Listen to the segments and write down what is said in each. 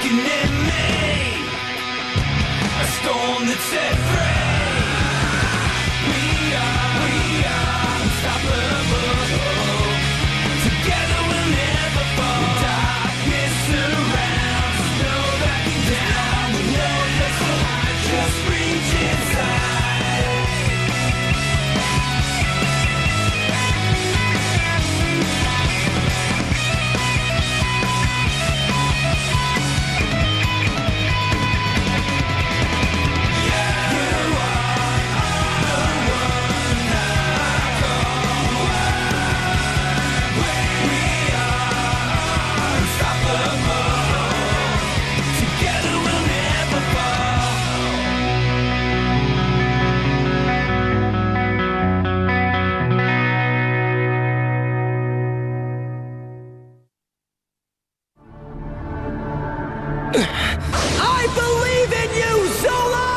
awakening me, a storm that set free. We are unstoppable. Together we'll never fall. When darkness surrounds, no backing down. We know that's so high, just reach inside. I believe in you, Zola!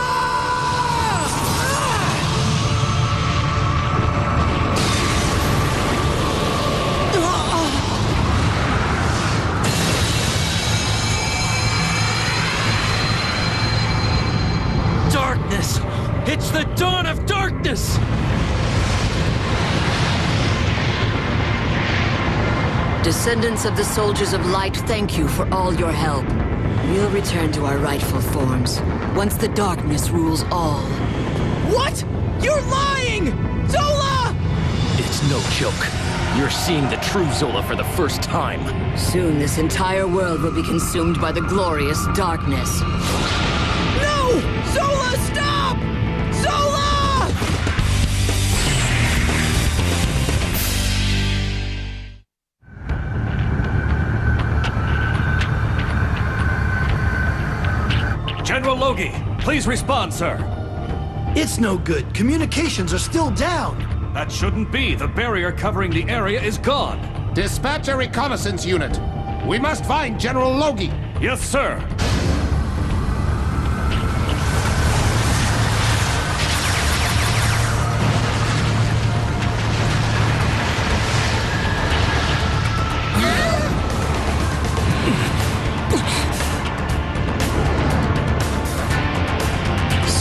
Darkness! It's the dawn of darkness! Descendants of the Soldiers of Light, thank you for all your help. We'll return to our rightful forms, once the darkness rules all. What? You're lying! Zola! It's no joke. You're seeing the true Zola for the first time. Soon this entire world will be consumed by the glorious darkness. No! Zola, stop! Zola! General Logi, please respond, sir. It's no good. Communications are still down. That shouldn't be. The barrier covering the area is gone. Dispatch a reconnaissance unit. We must find General Logi. Yes, sir.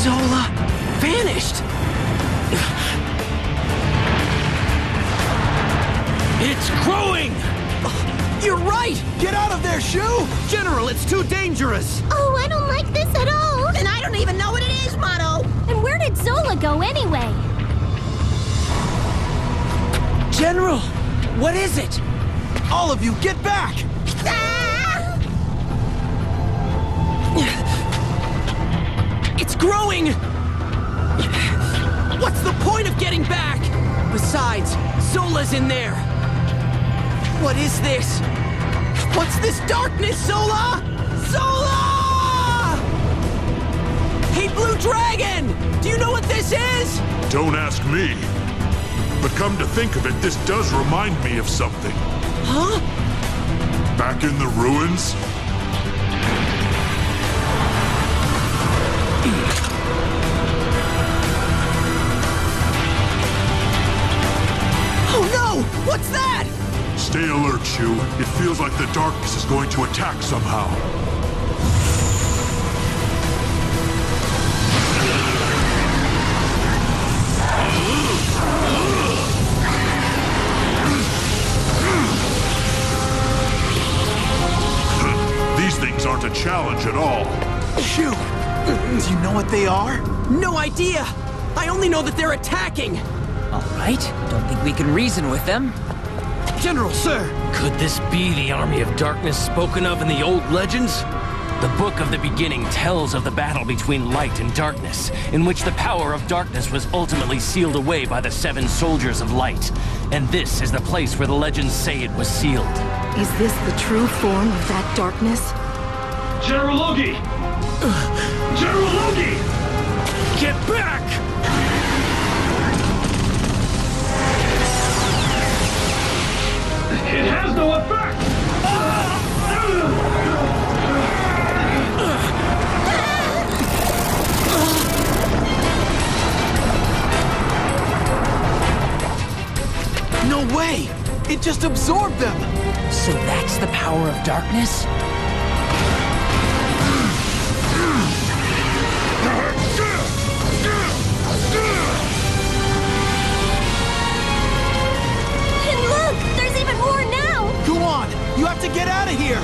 Zola vanished! It's growing! You're right! Get out of there, Shu! General, it's too dangerous! Oh, I don't like this at all! And I don't even know what it is, Mono! And where did Zola go anyway? General! What is it? All of you, get back! Ah! It's growing! What's the point of getting back? Besides, Zola's in there. What is this? What's this darkness, Zola? Zola! Hey, Blue Dragon! Do you know what this is? Don't ask me. But come to think of it, this does remind me of something. Huh? Back in the ruins, Oh no! What's that? stay alert, Shu. It feels like the darkness is going to attack somehow. These things aren't a challenge at all. Shoo! Do you know what they are? No idea! I only know that they're attacking! All right, don't think we can reason with them. General, sir! Could this be the army of darkness spoken of in the old legends? The Book of the Beginning tells of the battle between light and darkness, in which the power of darkness was ultimately sealed away by the 7 soldiers of light. And this is the place where the legends say it was sealed. Is this the true form of that darkness? General Logi! General Logi! Get back! It has no effect! No way! It just absorbed them! So that's the power of darkness? You have to get out of here!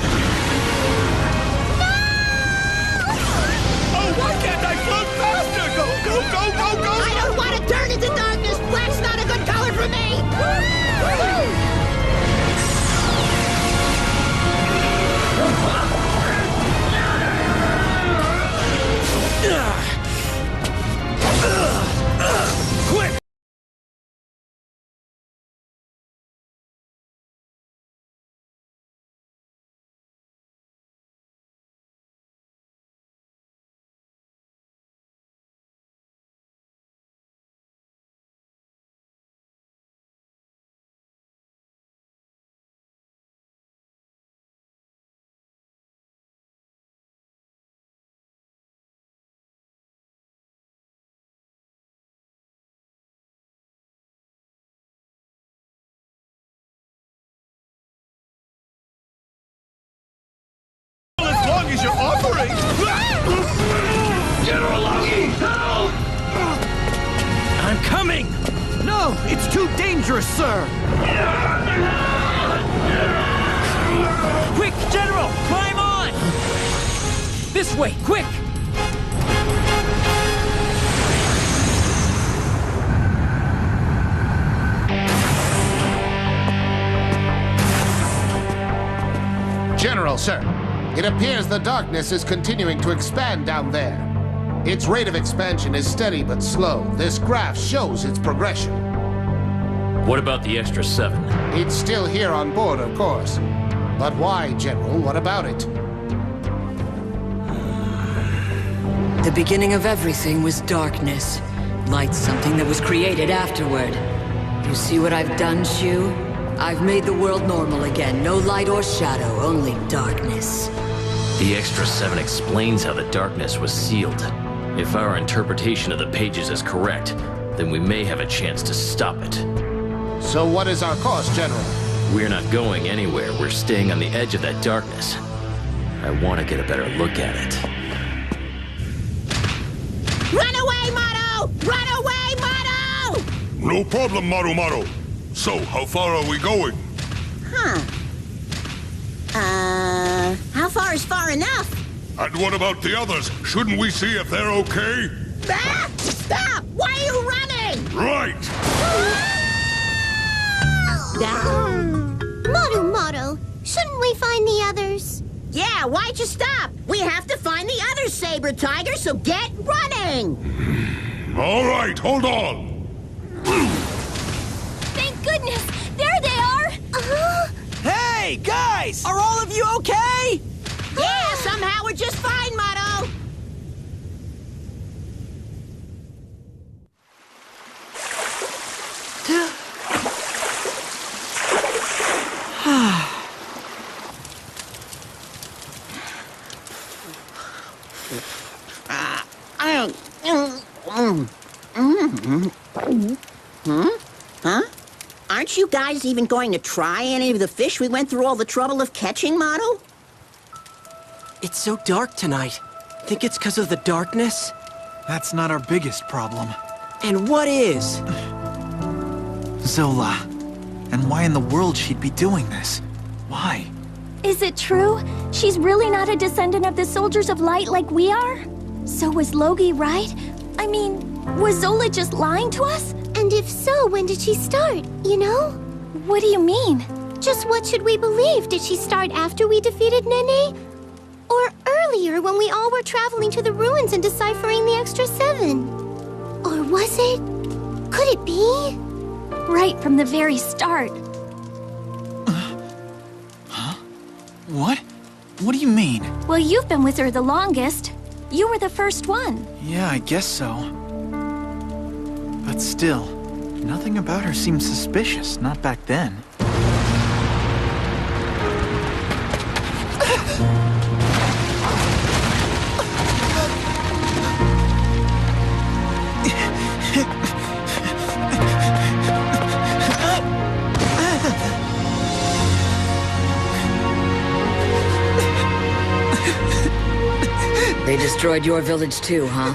Oh, why can't I float faster? Go, go, go, go, go! I don't want to turn into darkness! Black's not a good color for me! Quick! As long as you're offering! General Logie, help! I'm coming! No! It's too dangerous, sir! Quick, General! Climb on! This way, quick! General, sir, it appears the darkness is continuing to expand down there. Its rate of expansion is steady but slow. This graph shows its progression. What about the extra 7? It's still here on board, of course. But why, General? What about it? The beginning of everything was darkness. Light's something that was created afterward. You see what I've done, Shu? I've made the world normal again. No light or shadow, only darkness. The extra 7 explains how the darkness was sealed. If our interpretation of the pages is correct, then we may have a chance to stop it. So what is our course, General? We're not going anywhere. We're staying on the edge of that darkness. I want to get a better look at it. Run away, Motto! Run away, Motto! No problem, Maru Maru. So, how far are we going? How far is far enough? And what about the others? Shouldn't we see if they're okay? Ah! Stop! Why are you running? Right! Motto, shouldn't we find the others? Yeah, why'd you stop? We have to find the other saber tiger, so get running! All right, hold on. Thank goodness! There they are! Hey, guys! Are all of you okay? Yeah, somehow we're just fine, Motto! Huh? Aren't you guys even going to try any of the fish we went through all the trouble of catching, Motto? It's so dark tonight. Think it's because of the darkness? That's not our biggest problem. And what is? Zola. And why in the world she'd be doing this? Why? Is it true? She's really not a descendant of the Soldiers of Light like we are? So was Logie right? I mean, was Zola just lying to us? And if so, when did she start, you know? What do you mean? Just what should we believe? Did she start after we defeated Nene? Or earlier when we all were traveling to the ruins and deciphering the extra 7? Or was it? Could it be? Right from the very start. Huh? What? What do you mean? Well, you've been with her the longest. You were the first one. Yeah, I guess so. But still, nothing about her seemed suspicious, not back then. They destroyed your village too, huh?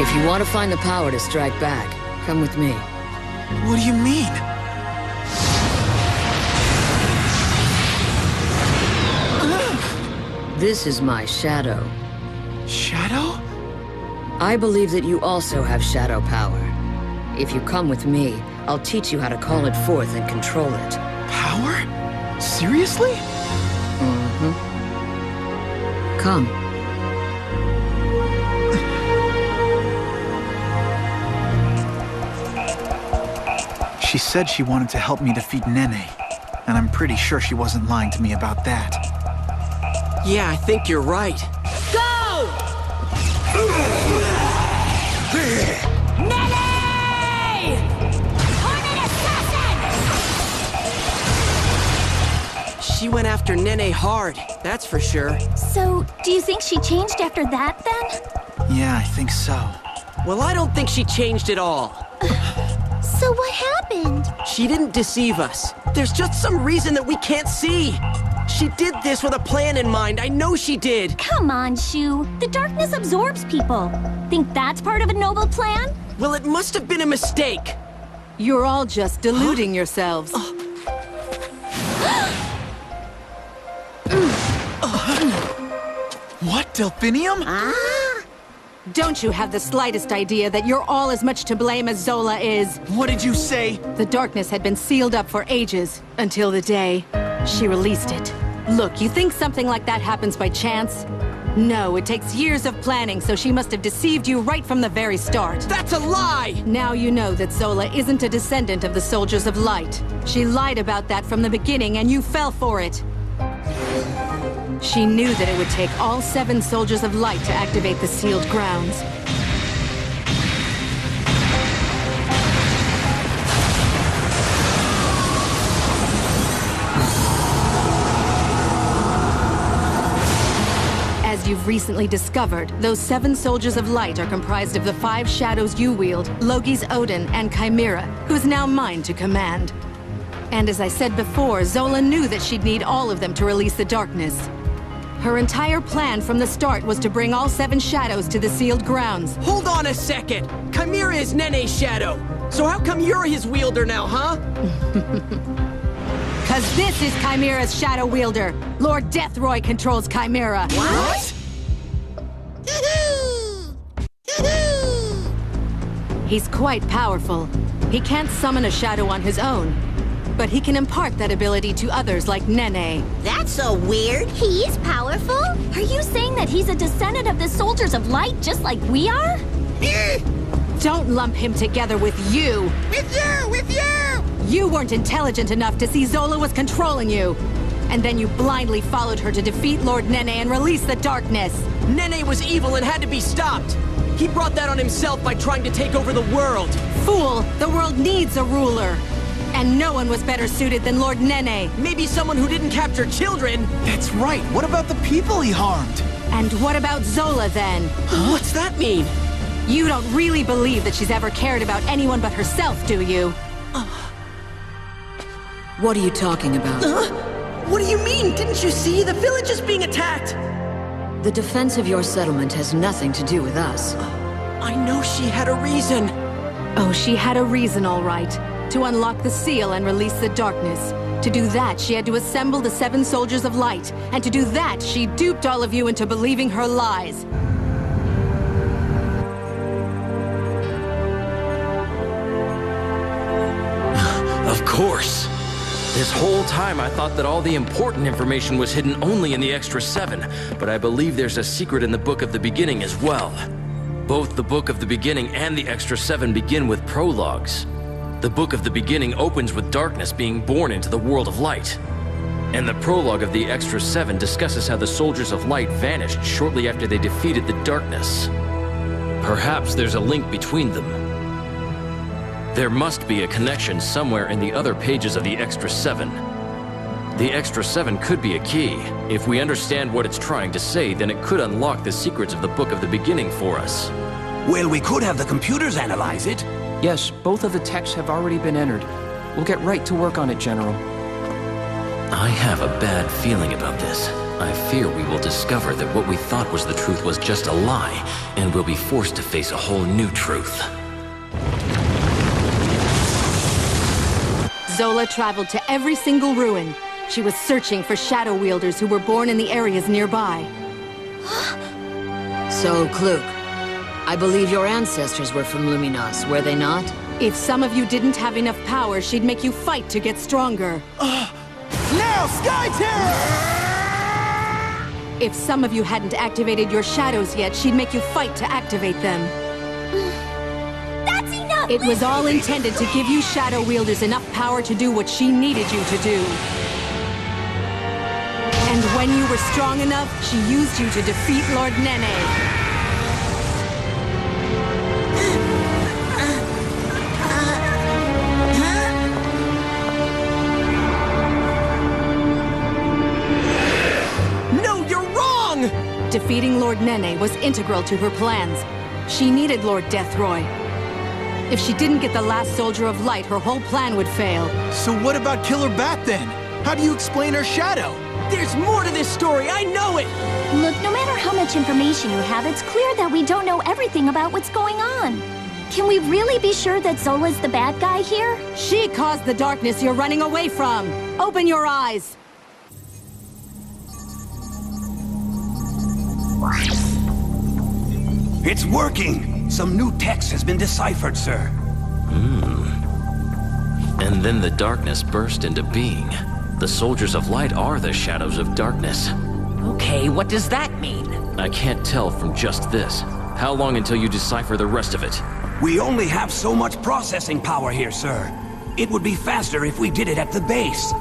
If you want to find the power to strike back, come with me. What do you mean? This is my shadow. Shadow? I believe that you also have shadow power. If you come with me, I'll teach you how to call it forth and control it. Power? Seriously? Mm-hmm. Come. She said she wanted to help me defeat Nene, and I'm pretty sure she wasn't lying to me about that. Yeah, I think you're right. Go! Nene! Hornet Assassin! She went after Nene hard, that's for sure. So, do you think she changed after that, then? Yeah, I think so. Well, I don't think she changed at all. So what happened? She didn't deceive us. There's just some reason that we can't see. She did this with a plan in mind. I know she did. Come on, Shu. The darkness absorbs people. Think that's part of a noble plan? Well, it must have been a mistake. You're all just deluding yourselves. What, Delphinium? Don't you have the slightest idea that you're all as much to blame as Zola is? What did you say? The darkness had been sealed up for ages, until the day she released it. Look, you think something like that happens by chance? No, it takes years of planning, so she must have deceived you right from the very start. That's a lie! Now you know that Zola isn't a descendant of the Soldiers of Light. She lied about that from the beginning, and you fell for it. She knew that it would take all 7 Soldiers of Light to activate the sealed grounds. As you've recently discovered, those 7 Soldiers of Light are comprised of the 5 shadows you wield, Logi's Odin, and Chimera, who's now mine to command. And as I said before, Zola knew that she'd need all of them to release the darkness. Her entire plan from the start was to bring all 7 shadows to the sealed grounds. Hold on a second! Chimera is Nene's shadow! So how come you're his wielder now, huh? 'Cause this is Chimera's shadow wielder. Lord Deathroy controls Chimera. What? He's quite powerful. He can't summon a shadow on his own, but he can impart that ability to others like Nene. That's so weird. He is powerful? Are you saying that he's a descendant of the Soldiers of Light just like we are? Don't lump him together with you! With you! With you! You weren't intelligent enough to see Zola was controlling you! And then you blindly followed her to defeat Lord Nene and release the darkness! Nene was evil and had to be stopped! He brought that on himself by trying to take over the world! Fool! The world needs a ruler! And no one was better suited than Lord Nene! Maybe someone who didn't capture children! That's right. What about the people he harmed? And what about Zola, then? What's that mean? You don't really believe that she's ever cared about anyone but herself, do you? What are you talking about? What do you mean? Didn't you see? The village is being attacked! The defense of your settlement has nothing to do with us. I know she had a reason. Oh, she had a reason, all right. To unlock the seal and release the darkness. To do that, she had to assemble the 7 Soldiers of Light. And to do that, she duped all of you into believing her lies. Of course. This whole time I thought that all the important information was hidden only in the Extra 7, but I believe there's a secret in the Book of the Beginning as well. Both the Book of the Beginning and the Extra 7 begin with prologues. The Book of the Beginning opens with darkness being born into the world of light. And the prologue of the Extra 7 discusses how the Soldiers of Light vanished shortly after they defeated the darkness. Perhaps there's a link between them. There must be a connection somewhere in the other pages of the Extra 7. The Extra 7 could be a key. If we understand what it's trying to say, then it could unlock the secrets of the Book of the Beginning for us. Well, we could have the computers analyze it. Yes, both of the texts have already been entered. We'll get right to work on it, General. I have a bad feeling about this. I fear we will discover that what we thought was the truth was just a lie, and we'll be forced to face a whole new truth. Zola traveled to every single ruin. She was searching for shadow wielders who were born in the areas nearby. So, Kluk, I believe your ancestors were from Luminos, were they not? If some of you didn't have enough power, she'd make you fight to get stronger. Now, Sky Terror! If some of you hadn't activated your shadows yet, she'd make you fight to activate them. That's enough! It was all intended to give you shadow wielders enough power to do what she needed you to do. And when you were strong enough, she used you to defeat Lord Nene. Defeating Lord Nene was integral to her plans. She needed Lord Deathroy. If she didn't get the last Soldier of Light, her whole plan would fail. So what about Killer Bat then? How do you explain her shadow? There's more to this story, I know it! Look, no matter how much information you have, it's clear that we don't know everything about what's going on. Can we really be sure that Zola's the bad guy here? She caused the darkness you're running away from. Open your eyes. It's working! Some new text has been deciphered, sir. And then the darkness burst into being. The Soldiers of Light are the shadows of darkness. Okay, what does that mean? I can't tell from just this. How long until you decipher the rest of it? We only have so much processing power here, sir. It would be faster if we did it at the base.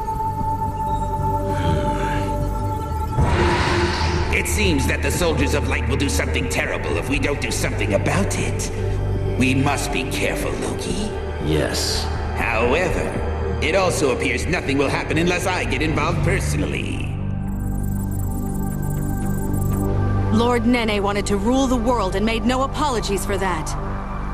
It seems that the Soldiers of Light will do something terrible if we don't do something about it. We must be careful, Loki. Yes. However, it also appears nothing will happen unless I get involved personally. Lord Nene wanted to rule the world and made no apologies for that.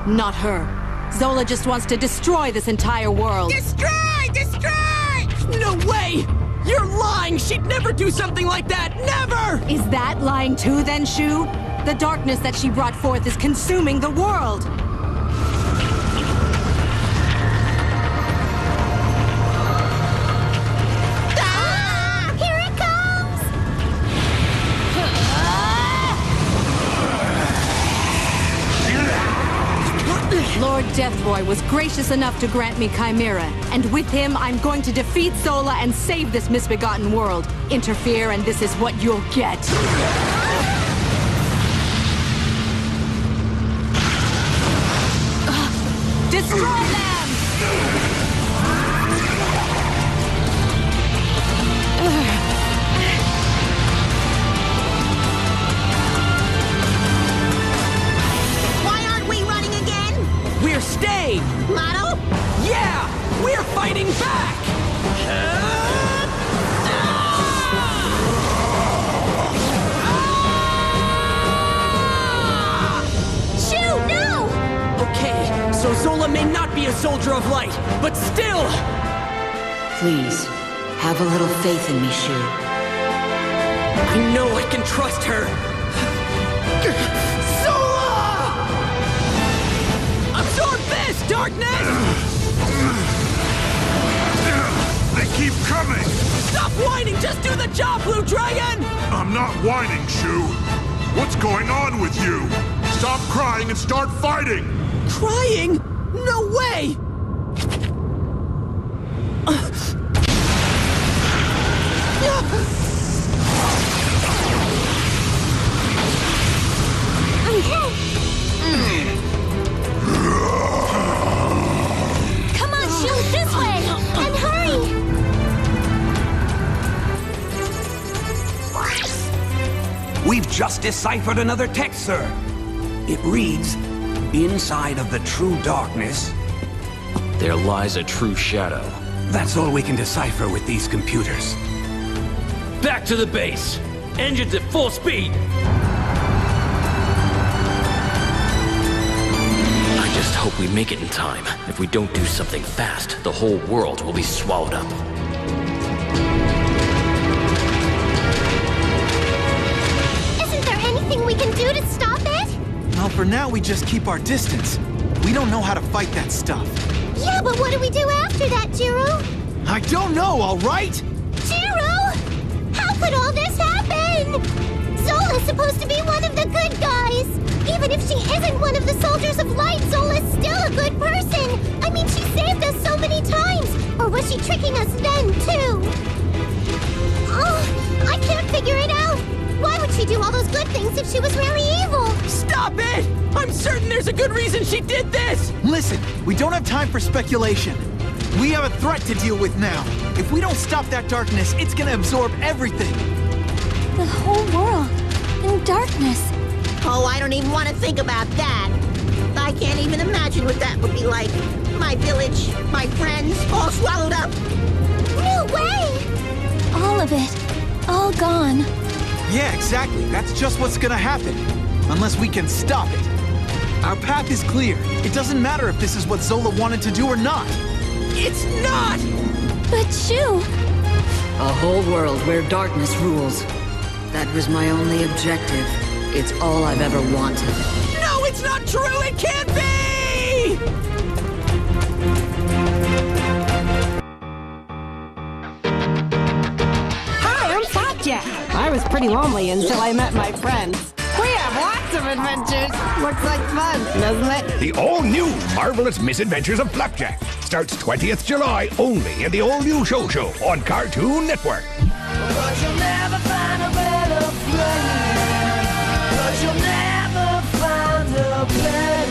Not her. Zola just wants to destroy this entire world. Destroy! Destroy! No way! You're lying! She'd never do something like that! Never! Is that lying too, then, Shu? The darkness that she brought forth is consuming the world! Ah! Here it comes! Lord Deathroy was gracious enough to grant me Chimera, and with him, I'm going to defeat Zola and save this misbegotten world. Interfere, and this is what you'll get. Destroy them! Why aren't we running again? We're staying! Lotto? Yeah! We're fighting back! Shoo, no! Okay, so Zola may not be a Soldier of Light, but still! Please, have a little faith in me, Shu. I know I can trust her! Zola! Absorb this, darkness! They keep coming! Stop whining! Just do the job, Blue Dragon! I'm not whining, Shu. What's going on with you? Stop crying and start fighting! Crying? No way! Come on, Shu, this way! And hurry! We've just deciphered another text, sir. It reads, inside of the true darkness... There lies a true shadow. That's all we can decipher with these computers. Back to the base! Engines at full speed! I just hope we make it in time. If we don't do something fast, the whole world will be swallowed up. Well, for now, we just keep our distance. We don't know how to fight that stuff. Yeah, but what do we do after that, Jiro? I don't know, all right? Jiro! How could all this happen? Zola's supposed to be one of the good guys. Even if she isn't one of the Soldiers of Light, Zola's still a good person. I mean, she saved us so many times. Or was she tricking us then, too? Oh, I can't figure it out. Why would she do all those good things if she was really evil? Stop it! I'm certain there's a good reason she did this! Listen, we don't have time for speculation. We have a threat to deal with now. If we don't stop that darkness, it's gonna absorb everything. The whole world in darkness. Oh, I don't even want to think about that. I can't even imagine what that would be like. My village, my friends, all swallowed up. No way! All of it. All gone. Yeah, exactly. That's just what's gonna happen. Unless we can stop it. Our path is clear. It doesn't matter if this is what Zola wanted to do or not. It's not! But Shu... A whole world where darkness rules. That was my only objective. It's all I've ever wanted. No, it's not true! It can't be! Hi, I'm Flapjack. I was pretty lonely until I met my friends. We have lots of adventures. Looks like fun, doesn't it? The all-new Marvelous Misadventures of Flapjack starts 20th July only in the all-new Show on Cartoon Network. But you'll never find a better plan. But you'll never find a better plan.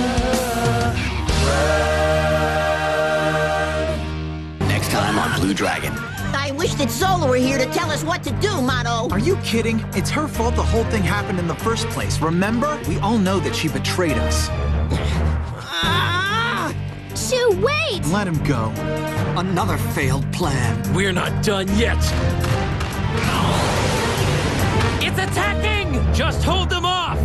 Next time on Blue Dragon. I wish that Zola were here to tell us what to do, Motto. Are you kidding? It's her fault the whole thing happened in the first place, remember? We all know that she betrayed us. Shu, wait! Let him go. Another failed plan. We're not done yet. It's attacking! Just hold them off!